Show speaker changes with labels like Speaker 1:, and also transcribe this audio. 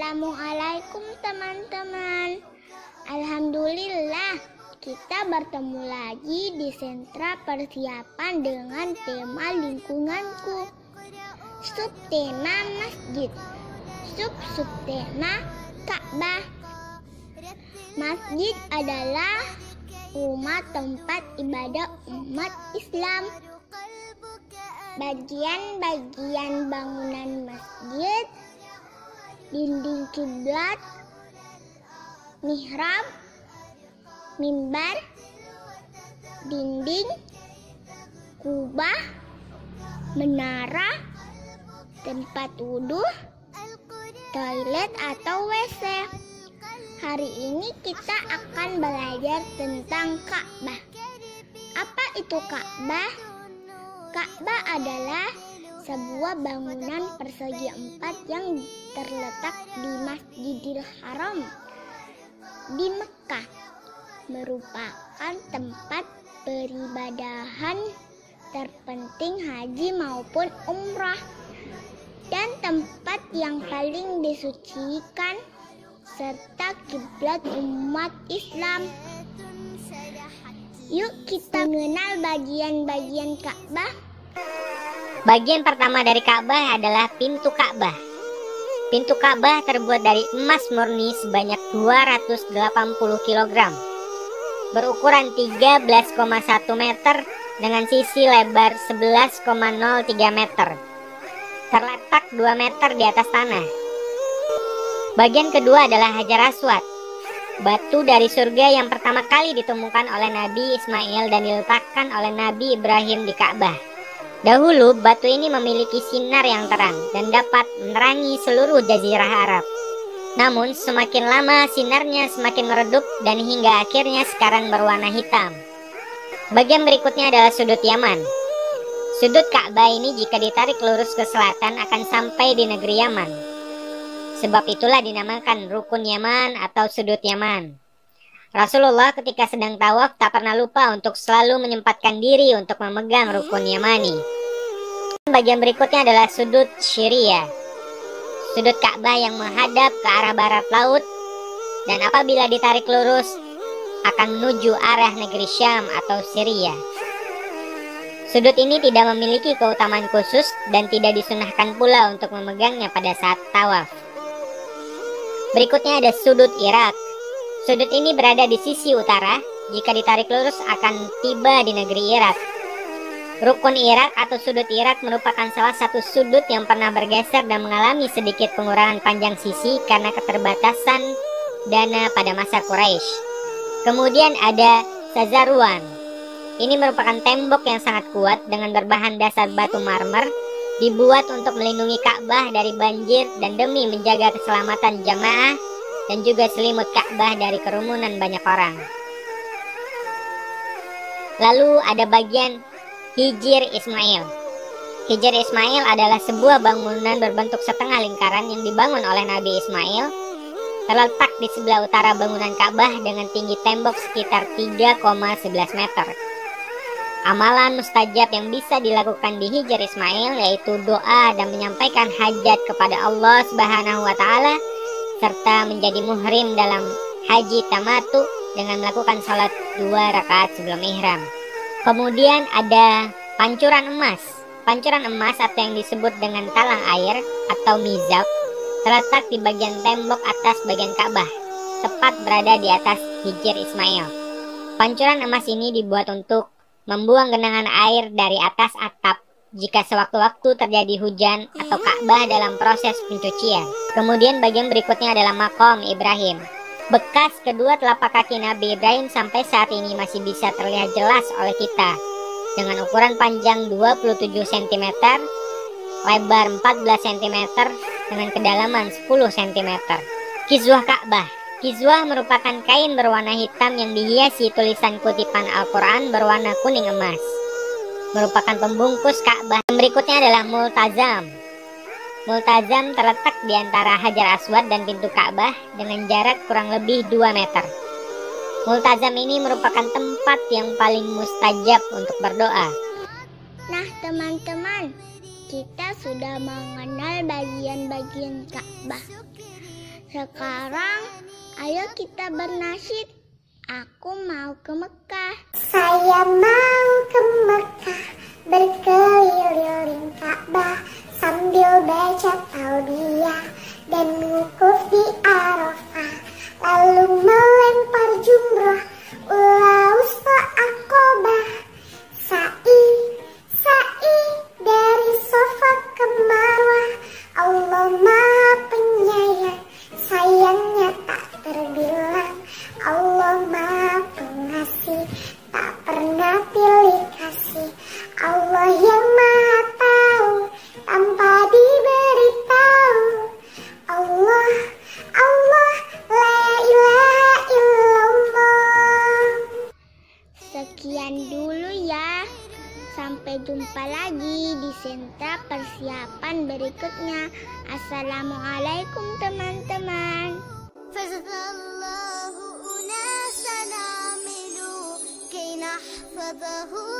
Speaker 1: Assalamualaikum teman-teman. Alhamdulillah, kita bertemu lagi di sentra persiapan dengan tema lingkunganku. Subtema masjid, subtema Ka'bah. Masjid adalah rumah tempat ibadah umat Islam. Bagian-bagian bangunan masjid: dinding kiblat, mihrab, mimbar, dinding, kubah, menara, tempat wudhu, toilet atau WC. Hari ini kita akan belajar tentang Ka'bah. Apa itu Ka'bah? Ka'bah adalah sebuah bangunan persegi 4 yang terletak di Masjidil Haram di Mekah, merupakan tempat peribadahan terpenting haji maupun umrah, dan tempat yang paling disucikan serta kiblat umat Islam. Yuk kita mengenal bagian-bagian Ka'bah.
Speaker 2: Bagian pertama dari Ka'bah adalah pintu Ka'bah. Pintu Ka'bah terbuat dari emas murni sebanyak 280 kg, berukuran 13,1 meter dengan sisi lebar 11,03 meter. Terletak 2 meter di atas tanah. Bagian kedua adalah Hajar Aswad, batu dari surga yang pertama kali ditemukan oleh Nabi Ismail dan diletakkan oleh Nabi Ibrahim di Ka'bah. Dahulu batu ini memiliki sinar yang terang dan dapat menerangi seluruh jazirah Arab. Namun semakin lama sinarnya semakin meredup dan hingga akhirnya sekarang berwarna hitam. Bagian berikutnya adalah sudut Yaman. Sudut Ka'bah ini jika ditarik lurus ke selatan akan sampai di negeri Yaman. Sebab itulah dinamakan Rukun Yaman atau Sudut Yaman. Rasulullah ketika sedang tawaf tak pernah lupa untuk selalu menyempatkan diri untuk memegang Rukun Yamani. Bagian berikutnya adalah Sudut Syria. Sudut Ka'bah yang menghadap ke arah barat laut dan apabila ditarik lurus akan menuju arah negeri Syam atau Syria. Sudut ini tidak memiliki keutamaan khusus dan tidak disunahkan pula untuk memegangnya pada saat tawaf. Berikutnya ada Sudut Irak. Sudut ini berada di sisi utara. Jika ditarik lurus akan tiba di negeri Irak. Rukun Irak atau Sudut Irak merupakan salah satu sudut yang pernah bergeser dan mengalami sedikit pengurangan panjang sisi karena keterbatasan dana pada masa Quraisy. Kemudian ada Sazarwan. Ini merupakan tembok yang sangat kuat dengan berbahan dasar batu marmer, dibuat untuk melindungi Ka'bah dari banjir dan demi menjaga keselamatan jamaah dan juga selimut Ka'bah dari kerumunan banyak orang. Lalu ada bagian Hijr Ismail. Hijr Ismail adalah sebuah bangunan berbentuk setengah lingkaran yang dibangun oleh Nabi Ismail. Terletak di sebelah utara bangunan Ka'bah dengan tinggi tembok sekitar 3,11 meter. Amalan mustajab yang bisa dilakukan di Hijr Ismail yaitu doa dan menyampaikan hajat kepada Allah Subhanahu wa Ta'ala, serta menjadi muhrim dalam haji tamatu dengan melakukan salat 2 rakaat sebelum ihram. Kemudian ada pancuran emas. Pancuran emas atau yang disebut dengan talang air atau mizab terletak di bagian tembok atas bagian Ka'bah, tepat berada di atas Hijr Ismail. Pancuran emas ini dibuat untuk membuang genangan air dari atas atap jika sewaktu-waktu terjadi hujan atau Ka'bah dalam proses pencucian. Kemudian bagian berikutnya adalah Maqam Ibrahim. Bekas kedua telapak kaki Nabi Ibrahim sampai saat ini masih bisa terlihat jelas oleh kita dengan ukuran panjang 27 cm, lebar 14 cm, dengan kedalaman 10 cm. Kizwah Ka'bah. Kizwah merupakan kain berwarna hitam yang dihiasi tulisan kutipan Al-Quran berwarna kuning emas. Merupakan pembungkus Ka'bah. Berikutnya adalah Multazam. Multazam terletak di antara Hajar Aswad dan pintu Ka'bah dengan jarak kurang lebih 2 meter. Multazam ini merupakan tempat yang paling mustajab untuk berdoa.
Speaker 1: Nah teman-teman, kita sudah mengenal bagian-bagian Ka'bah. Sekarang ayo kita bernasyid. Aku mau ke Mekah.
Speaker 3: Saya mau ke Mekah, berkeliling Ka'bah sambil baca talbiyah dan wukuf di Arafah, lalu melempar jumrah, ulaus Aqabah, sa'i dari Safa ke Marwah. Allah Maha Penyayang, sayangnya tak terbilang. Allah Maha Pengasih, tak pernah pilih kasih. Allah yang Maha Tahu, tanpa diberitahu. Allah, Allah, la ilaha illallah.
Speaker 1: Sekian dulu ya. Sampai jumpa lagi di sentra persiapan berikutnya. Assalamualaikum teman-teman.
Speaker 3: فَجَعَلَ اللَّهُ أُنَاسًا عَمِلُوا كَيْ نَحْفَظَهُ